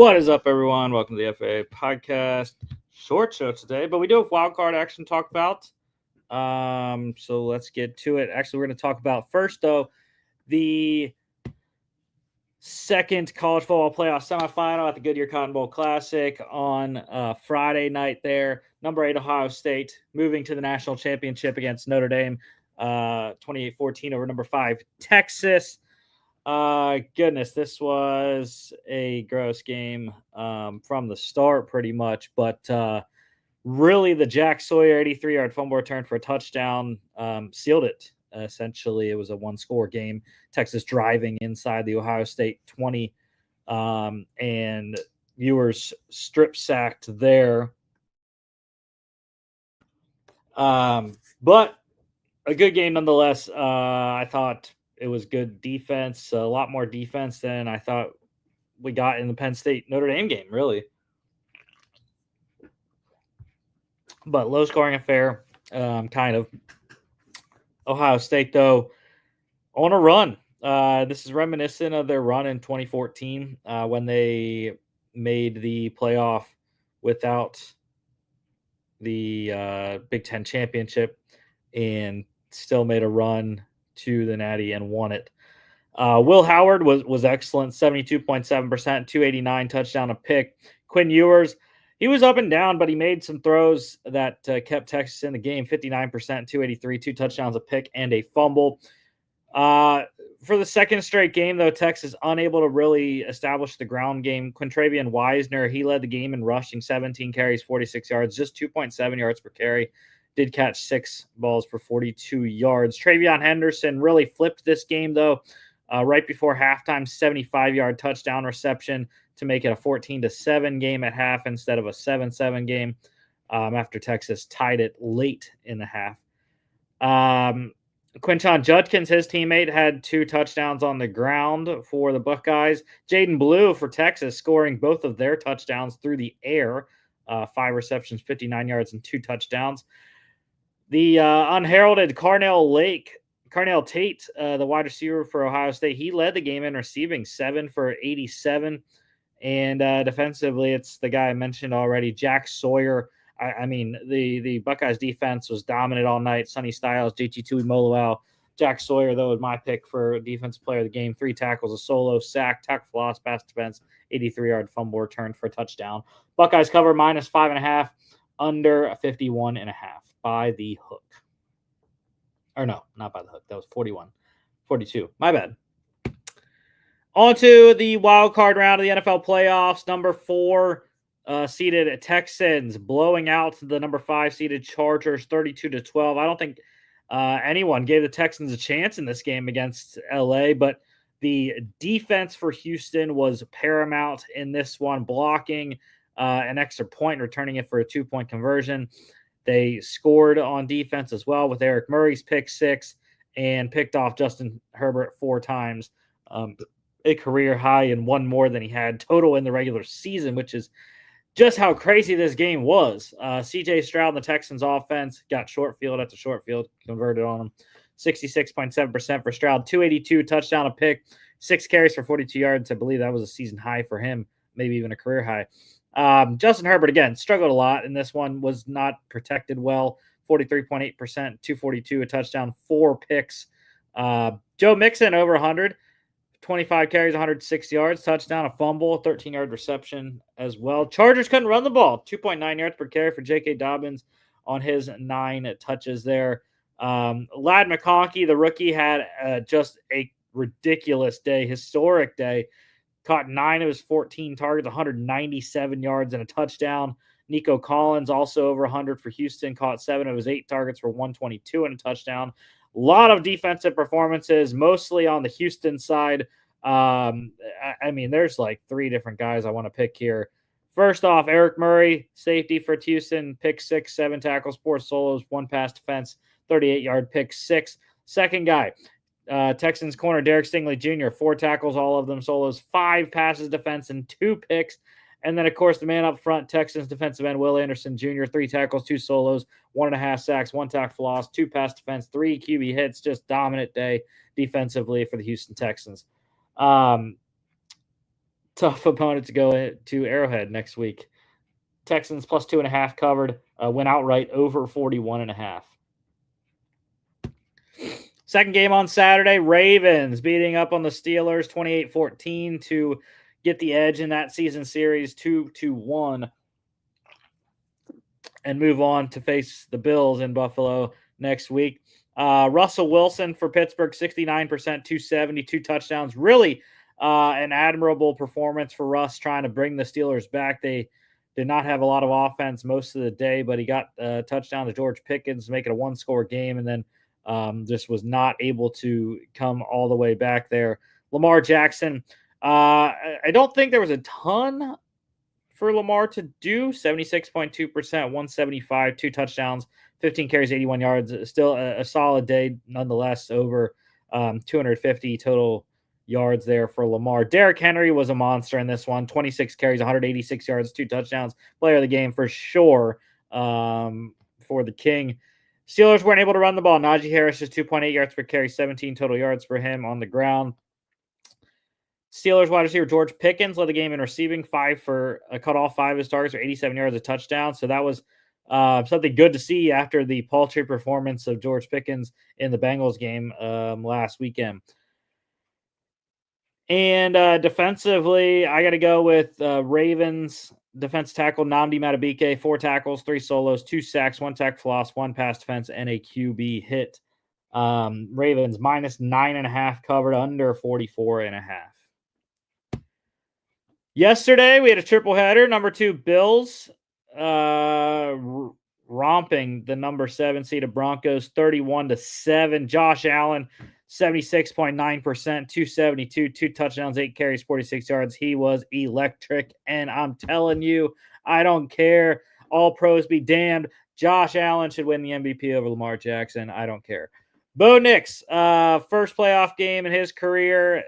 What is up, everyone? Welcome to the FAA podcast. Short show today, but we do have wildcard action to talk about. So let's get to it. Actually, we're going to talk about first, though, the second college football playoff semifinal at the Goodyear Cotton Bowl Classic on Friday night there. Number 8 Ohio State moving to the national championship against Notre Dame, 28-14 over number 5 Texas. Goodness, this was a gross game from the start pretty much, but really the Jack Sawyer 83-yard fumble return for a touchdown sealed it. Essentially, it was a one-score game. Texas driving inside the Ohio State 20, and Ewers strip sacked there. But a good game nonetheless. I thought it was good defense, a lot more defense than I thought we got in the Penn State Notre Dame game, really. But low scoring affair, kind of. Ohio State, though, on a run. This is reminiscent of their run in 2014 when they made the playoff without the Big Ten championship and still made a run to the Natty and won it. Will Howard was excellent, 72.7%, 289 touchdown, a pick. Quinn Ewers, he was up and down, but he made some throws that kept Texas in the game, 59%, 283, 2 touchdowns, a pick, and a fumble. For the second straight game, though, Texas unable to really establish the ground game. Quintravian Wisner, he led the game in rushing, 17 carries, 46 yards, just 2.7 yards per carry. Did catch 6 balls for 42 yards. Travion Henderson really flipped this game, though. Right before halftime, 75-yard touchdown reception to make it a 14-7 game at half instead of a 7-7 game after Texas tied it late in the half. Quinton Judkins, his teammate, had 2 touchdowns on the ground for the Buckeyes. Jaden Blue for Texas scoring both of their touchdowns through the air, 5 receptions, 59 yards, and 2 touchdowns. The unheralded Carnell Tate, the wide receiver for Ohio State, he led the game in receiving, 7 for 87. And defensively, it's the guy I mentioned already, Jack Sawyer. I mean, the Buckeyes defense was dominant all night. Sonny Styles, JT Tuimoloau. Jack Sawyer, though, was my pick for defensive player of the game. 3 tackles, a solo, sack, tackle for loss, pass defense, 83-yard fumble return for a touchdown. Buckeyes cover -5.5, under 51.5 by the hook. Or no, not by the hook. That was 42. My bad. On to the wild card round of the NFL playoffs. Number 4 seeded Texans blowing out the number 5 seeded Chargers 32-12. I don't think anyone gave the Texans a chance in this game against LA, but the defense for Houston was paramount in this one, blocking an extra point, returning it for a 2-point conversion. They scored on defense as well with Eric Murray's pick 6 and picked off Justin Herbert 4 times, a career high and 1 more than he had total in the regular season, which is just how crazy this game was. C.J. Stroud and the Texans offense got short field after short field, converted on him. 66.7% for Stroud, 282, touchdown, a pick, 6 carries for 42 yards. I believe that was a season high for him, maybe even a career high. Justin Herbert, again, struggled a lot in this one, was not protected well, 43.8%, 242, a touchdown, 4 picks. Joe Mixon over 100, 25 carries, 106 yards, touchdown, a fumble, 13-yard reception as well. Chargers couldn't run the ball, 2.9 yards per carry for J.K. Dobbins on his 9 touches there. Ladd McConkey, the rookie, had just a ridiculous day, historic day. Caught 9 of his 14 targets, 197 yards and a touchdown. Nico Collins, also over 100 for Houston, caught 7 of his 8 targets for 122 and a touchdown. A lot of defensive performances, mostly on the Houston side. I mean, there's like 3 different guys I want to pick here. First off, Eric Murray, safety for Houston, pick 6, 7 tackles, 4 solos, 1 pass defense, 38-yard pick 6. Second guy, Texans corner Derek Stingley Jr., 4 tackles, all of them solos, 5 passes defense, and 2 picks. And then, of course, the man up front, Texans defensive end Will Anderson Jr., 3 tackles, 2 solos, 1.5 sacks, 1 tackle for loss, 2 pass defense, 3 QB hits. Just dominant day defensively for the Houston Texans. tough opponent to go to Arrowhead next week. Texans plus 2.5 covered, went outright over 41.5. Second game on Saturday, Ravens beating up on the Steelers 28-14 to get the edge in that season series 2-1 and move on to face the Bills in Buffalo next week. Russell Wilson for Pittsburgh, 69%, 270, 2 touchdowns. Really an admirable performance for Russ trying to bring the Steelers back. They did not have a lot of offense most of the day, but he got a touchdown to George Pickens, make it a one-score game, and then just was not able to come all the way back there. Lamar Jackson, I don't think there was a ton for Lamar to do. 76.2%, 175, 2 touchdowns, 15 carries, 81 yards. Still a solid day nonetheless, over 250 total yards there for Lamar. Derrick Henry was a monster in this one. 26 carries, 186 yards, 2 touchdowns. Player of the game for sure for the King. Steelers weren't able to run the ball. Najee Harris just 2.8 yards per carry, 17 total yards for him on the ground. Steelers wide receiver George Pickens led the game in receiving, cut off 5 of his targets for 87 yards, a touchdown. So that was something good to see after the paltry performance of George Pickens in the Bengals game last weekend. And defensively, I got to go with Ravens defense tackle Nnamdi Madubuike, 4 tackles, 3 solos, 2 sacks, 1 tackle for loss, 1 pass defense, and a QB hit. Ravens minus 9.5 covered, under 44.5. Yesterday, we had a triple header. Number 2, Bills romping the number 7 seeded Broncos 31-7. Josh Allen, 76.9%, 272, 2 touchdowns, 8 carries, 46 yards. He was electric, and I'm telling you, I don't care. All pros be damned. Josh Allen should win the MVP over Lamar Jackson. I don't care. Bo Nix, first playoff game in his career,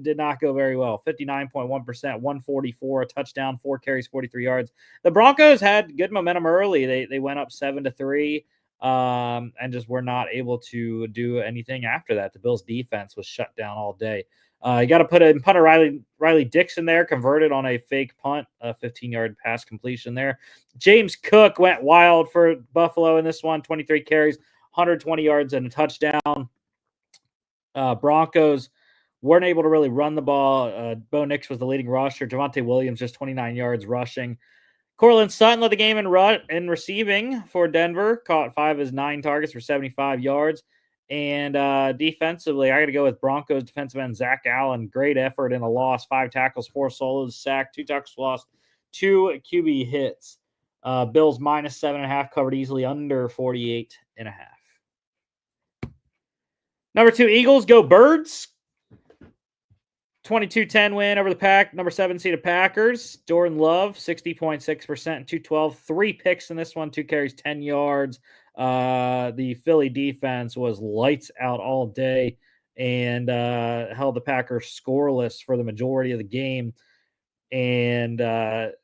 did not go very well. 59.1%, 144, a touchdown, 4 carries, 43 yards. The Broncos had good momentum early. They went up 7-3 and just were not able to do anything after that. The Bills' defense was shut down all day. You got to put in punter Riley Dixon there, converted on a fake punt, a 15-yard pass completion there. James Cook went wild for Buffalo in this one, 23 carries, 120 yards and a touchdown. Broncos weren't able to really run the ball. Bo Nix was the leading rusher. Javonte Williams just 29 yards rushing. Cortland Sutton led the game in receiving for Denver. Caught 5 of his 9 targets for 75 yards. And defensively, I got to go with Broncos defensive end Zach Allen. Great effort in a loss. 5 tackles, 4 solos, sack, 2 tackles lost, 2 QB hits. Bills minus 7.5 covered easily, under 48.5. Number 2, Eagles go Birds. 22-10 win over the Pack. Number 7 seeded Packers. Jordan Love, 60.6%, 212. 3 picks in this one, 2 carries, 10 yards. The Philly defense was lights out all day and held the Packers scoreless for the majority of the game. And it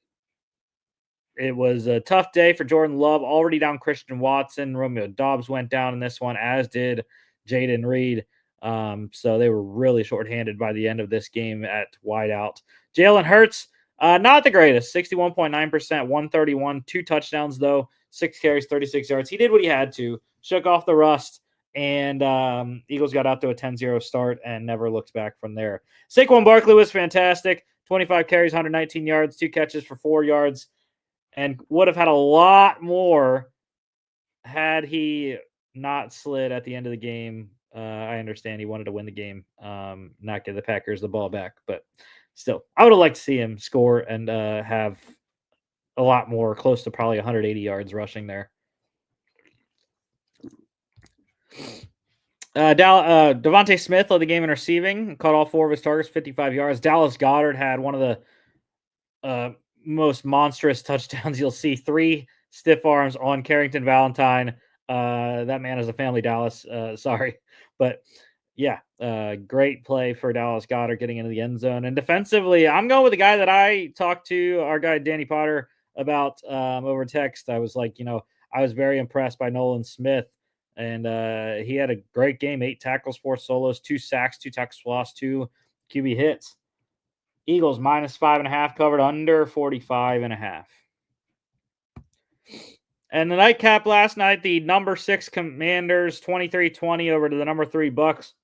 was a tough day for Jordan Love. Already down Christian Watson. Romeo Doubs went down in this one, as did Jaden Reed. So they were really shorthanded by the end of this game at wideout. Jalen Hurts, not the greatest. 61.9%, 131, 2 touchdowns, though, 6 carries, 36 yards. He did what he had to, shook off the rust, and Eagles got out to a 10-0 start and never looked back from there. Saquon Barkley was fantastic. 25 carries, 119 yards, 2 catches for 4 yards, and would have had a lot more had he not slid at the end of the game. I understand he wanted to win the game, not give the Packers the ball back, but still, I would have liked to see him score and have a lot more, close to probably 180 yards rushing there. Devontae Smith led the game in receiving, caught all 4 of his targets, 55 yards. Dallas Goedert had one of the most monstrous touchdowns you'll see. 3 stiff arms on Carrington Valentine. That man is a family, Dallas. Sorry. But yeah, great play for Dallas Goedert getting into the end zone. And defensively, I'm going with the guy that I talked to, our guy Danny Potter, about over text. I was like, I was very impressed by Nolan Smith. And he had a great game, 8 tackles, 4 solos, 2 sacks, 2 tackles for loss, 2 QB hits. Eagles minus 5.5 covered under 45.5. And the nightcap last night, the number 6 Commanders 23-20 over to the number 3 Bucks.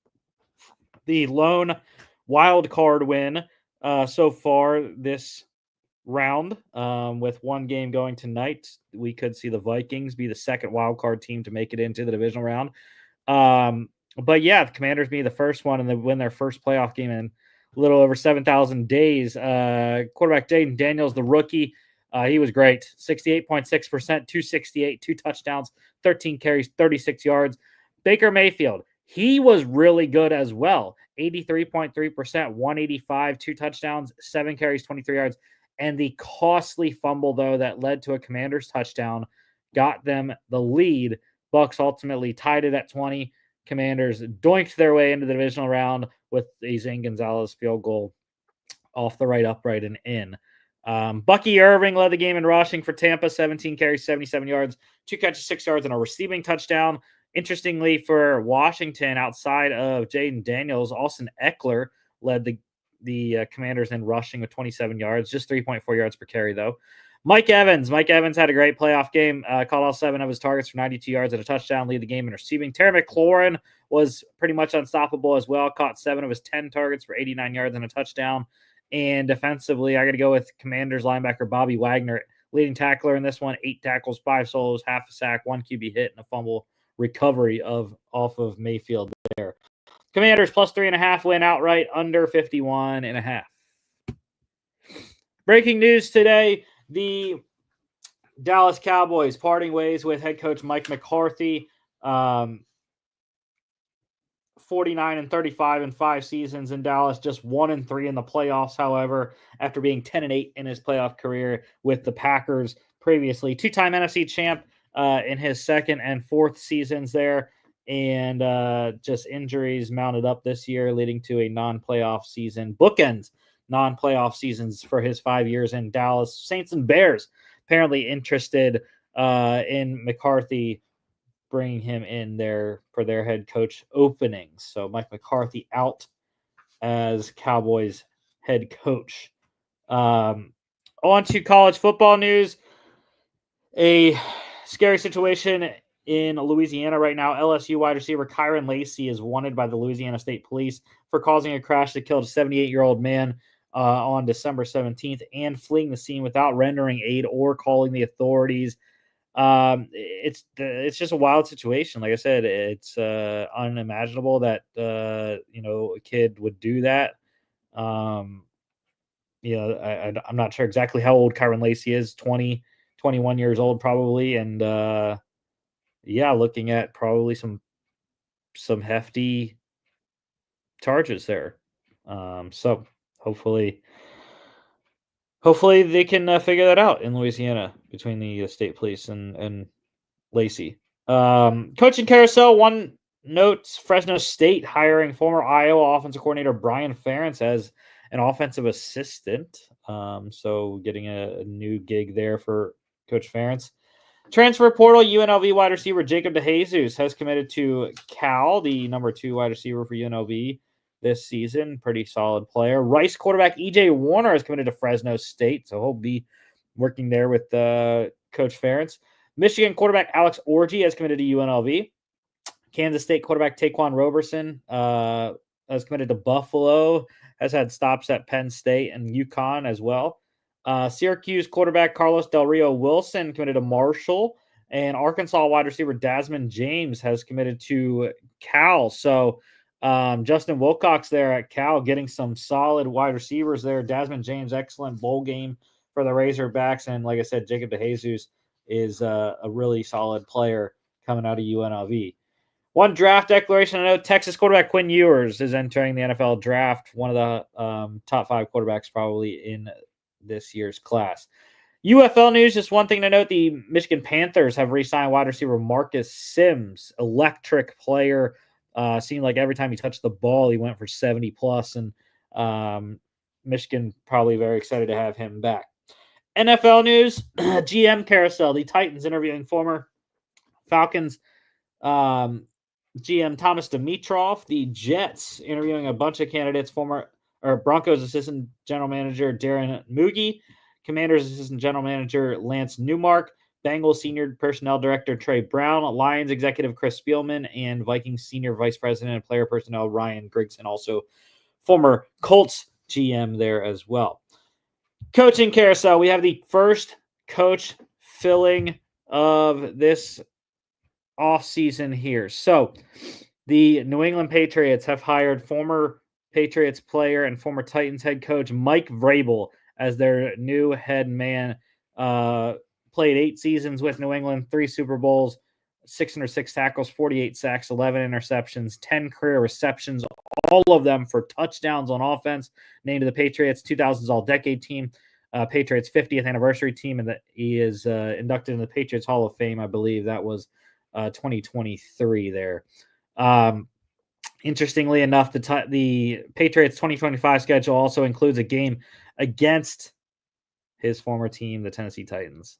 The lone wild card win so far this round. With one game going tonight, we could see the Vikings be the second wild card team to make it into the divisional round. But yeah, the Commanders be the first one, and they win their first playoff game in a little over 7,000 days. Quarterback Jaden Daniels, the rookie, he was great. 68.6%, 268, 2 touchdowns, 13 carries, 36 yards. Baker Mayfield, he was really good as well. 83.3%, 185, 2 touchdowns, 7 carries, 23 yards. And the costly fumble, though, that led to a Commanders touchdown got them the lead. Bucks ultimately tied it at 20. Commanders doinked their way into the divisional round with a Zane Gonzalez field goal off the right upright and in. Bucky Irving led the game in rushing for Tampa, 17 carries, 77 yards, 2 catches, 6 yards, and a receiving touchdown. Interestingly, for Washington, outside of Jaden Daniels, Austin Eckler led the Commanders in rushing with 27 yards, just 3.4 yards per carry, though. Mike Evans had a great playoff game, caught all 7 of his targets for 92 yards and a touchdown, lead the game in receiving. Terry McLaurin was pretty much unstoppable as well, caught 7 of his 10 targets for 89 yards and a touchdown. And defensively, I got to go with Commanders linebacker Bobby Wagner, leading tackler in this one, 8 tackles, 5 solos, half a sack, 1 QB hit, and a fumble recovery off of Mayfield there. Commanders plus 3.5 win outright under 51.5. Breaking news today, the Dallas Cowboys parting ways with head coach Mike McCarthy. 49-35 in 5 seasons in Dallas, just 1-3 in the playoffs. However, after being 10-8 in his playoff career with the Packers previously, 2-time NFC champ in his 2nd and 4th seasons there, and just injuries mounted up this year, leading to a non-playoff season. Bookends non-playoff seasons for his 5 years in Dallas. Saints and Bears apparently interested in McCarthy, bringing him in there for their head coach openings. So Mike McCarthy out as Cowboys head coach. On to college football news. A scary situation in Louisiana right now. LSU wide receiver Kyron Lacey is wanted by the Louisiana State Police for causing a crash that killed a 78-year-old man on December 17th and fleeing the scene without rendering aid or calling the authorities. It's just a wild situation. Like I said, it's unimaginable that a kid would do that. I'm not sure exactly how old Kyron Lacey is, 20, 21 years old probably, and looking at probably some hefty charges there. So hopefully they can figure that out in Louisiana between the state police and Lacey. Coaching carousel, one note, Fresno State hiring former Iowa offensive coordinator Brian Ferentz as an offensive assistant. So getting a new gig there for Coach Ferentz. Transfer portal, UNLV wide receiver Jacob DeJesus has committed to Cal, the number 2 wide receiver for UNLV this season. Pretty solid player. Rice quarterback EJ Warner has committed to Fresno State, so he'll be working there with Coach Ferentz. Michigan quarterback Alex Orji has committed to UNLV. Kansas State quarterback Taquan Roberson has committed to Buffalo, has had stops at Penn State and UConn as well. Syracuse quarterback Carlos Del Rio Wilson committed to Marshall, and Arkansas wide receiver Desmond James has committed to Cal. So Justin Wilcox there at Cal getting some solid wide receivers there. Desmond James, excellent bowl game for the Razorbacks. And like I said, Jacob DeJesus is a really solid player coming out of UNLV. One draft declaration I know, Texas quarterback Quinn Ewers is entering the NFL draft, one of the top 5 quarterbacks probably in this year's class. UFL news, just one thing to note, the Michigan Panthers have re-signed wide receiver Marcus Sims, electric player. Seemed like every time he touched the ball, he went for 70 plus, and Michigan probably very excited to have him back. NFL news, GM carousel, the Titans interviewing former Falcons GM Thomas Dimitroff, the Jets interviewing a bunch of candidates, former Broncos assistant general manager Darren Moogie, Commanders assistant general manager Lance Newmark, Bengals senior personnel director Trey Brown, Lions executive Chris Spielman, and Vikings senior vice president and player personnel Ryan Grigson, also former Colts GM there as well. Coaching carousel. We have the first coach filling of this offseason here. So the New England Patriots have hired former Patriots player and former Titans head coach Mike Vrabel as their new head man. Played 8 seasons with New England, 3 Super Bowls, 606 tackles, 48 sacks, 11 interceptions, 10 career receptions, all of them for touchdowns on offense. Named to the Patriots 2000s All-Decade Team, Patriots 50th anniversary team, and that he is inducted in the Patriots Hall of Fame. I believe that was 2023 there. Interestingly enough, the Patriots 2025 schedule also includes a game against his former team, the Tennessee Titans.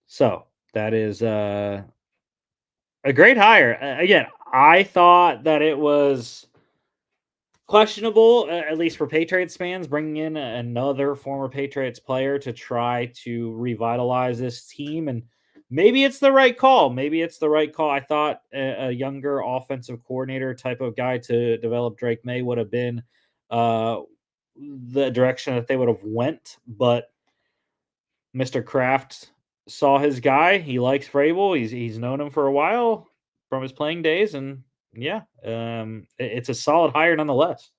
So that is a great hire. Again, I thought that it was questionable, at least for Patriots fans, bringing in another former Patriots player to try to revitalize this team. And maybe it's the right call. I thought a younger offensive coordinator type of guy to develop Drake May would have been the direction that they would have went. But Mr. Kraft saw his guy. He likes Vrabel. He's known him for a while from his playing days. And yeah, it's a solid hire nonetheless.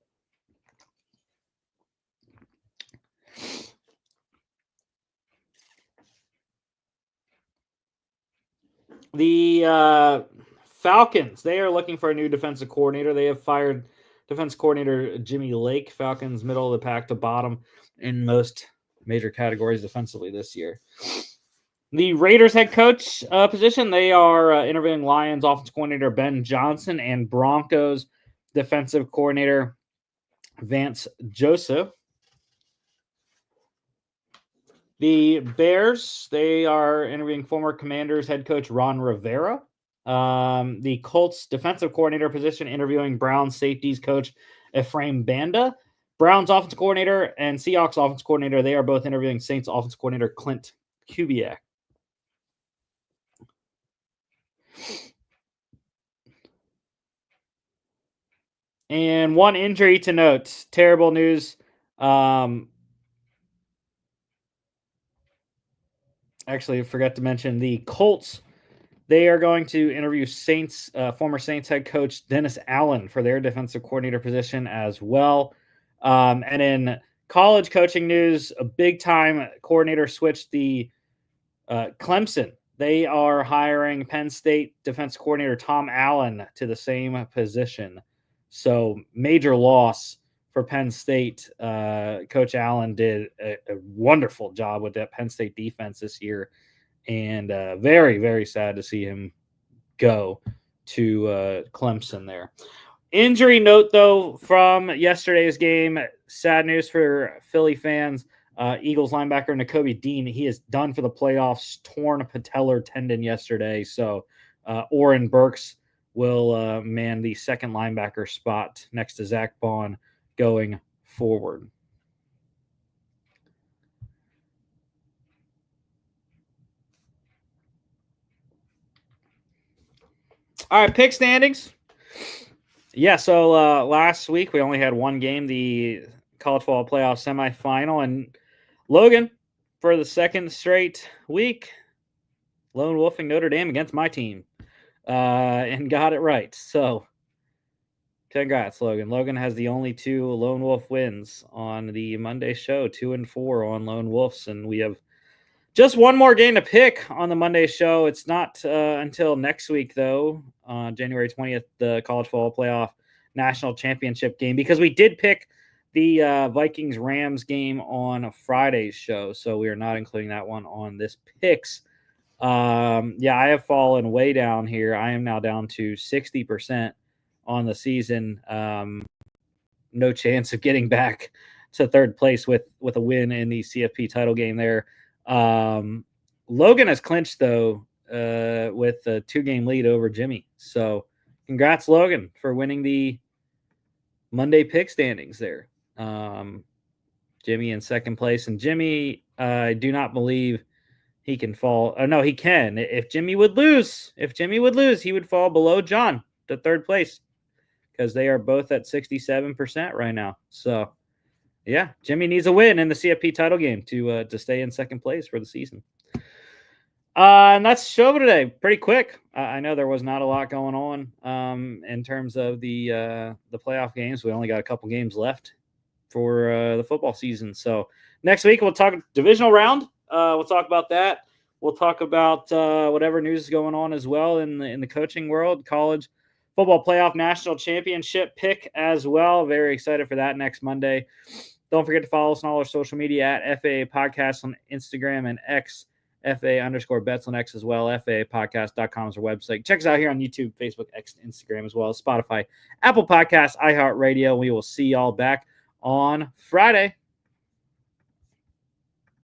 The Falcons, they are looking for a new defensive coordinator. They have fired defense coordinator Jimmy Lake. Falcons, middle of the pack to bottom in most major categories defensively this year. The Raiders head coach position, they are interviewing Lions offensive coordinator Ben Johnson and Broncos defensive coordinator Vance Joseph. The Bears, they are interviewing former Commanders head coach Ron Rivera. The Colts defensive coordinator position, interviewing Browns safeties coach Ephraim Banda. Browns offensive coordinator and Seahawks offensive coordinator, they are both interviewing Saints offensive coordinator Clint Kubiak. And one injury to note. Terrible news. Actually, I forgot to mention the Colts. They are going to interview former Saints head coach Dennis Allen for their defensive coordinator position as well. And in college coaching news, a big-time coordinator switched. The Clemson. They are hiring Penn State defense coordinator Tom Allen to the same position. So major loss for Penn State. Coach Allen did a wonderful job with that Penn State defense this year. And very, very sad to see him go to Clemson there. Injury note, though, from yesterday's game. Sad news for Philly fans. Eagles linebacker Nakobe Dean, he is done for the playoffs. Torn patellar tendon yesterday. So Oren Burks will man the second linebacker spot next to Zach Bond going forward. All right, pick standings. Yeah, so last week we only had one game, the college football playoff semifinal, and Logan, for the second straight week, lone wolfing Notre Dame against my team, and got it right. So, congrats, Logan. Logan has the only 2 lone wolf wins on the Monday show, 2-4 on lone wolves, and we have just one more game to pick on the Monday show. It's not until next week, though, January 20th, the college football playoff national championship game, because we did pick the Vikings-Rams game on Friday's show, so we are not including that one on this picks. Yeah, I have fallen way down here. I am now down to 60% on the season. No chance of getting back to third place with a win in the CFP title game there. Logan has clinched, though, with a 2-game lead over Jimmy. So congrats, Logan, for winning the Monday pick standings there. Jimmy in second place. And Jimmy, I do not believe he can fall. Oh, no, he can. If Jimmy would lose, he would fall below John to third place because they are both at 67% right now. So, yeah, Jimmy needs a win in the CFP title game to stay in second place for the season. And that's the show for today. Pretty quick. I know there was not a lot going on in terms of the playoff games. We only got a couple games left for the football season. So next week we'll talk divisional round. We'll talk about that. We'll talk about whatever news is going on as well in the coaching world, college football playoff national championship pick as well. Very excited for that next Monday. Don't forget to follow us on all our social media at FAA Podcast on Instagram and X. FA_bets on X as well. FAPodcast.com is our website. Check us out here on YouTube, Facebook, X, and Instagram as well as Spotify, Apple Podcasts, iHeartRadio. We will see y'all back on Friday.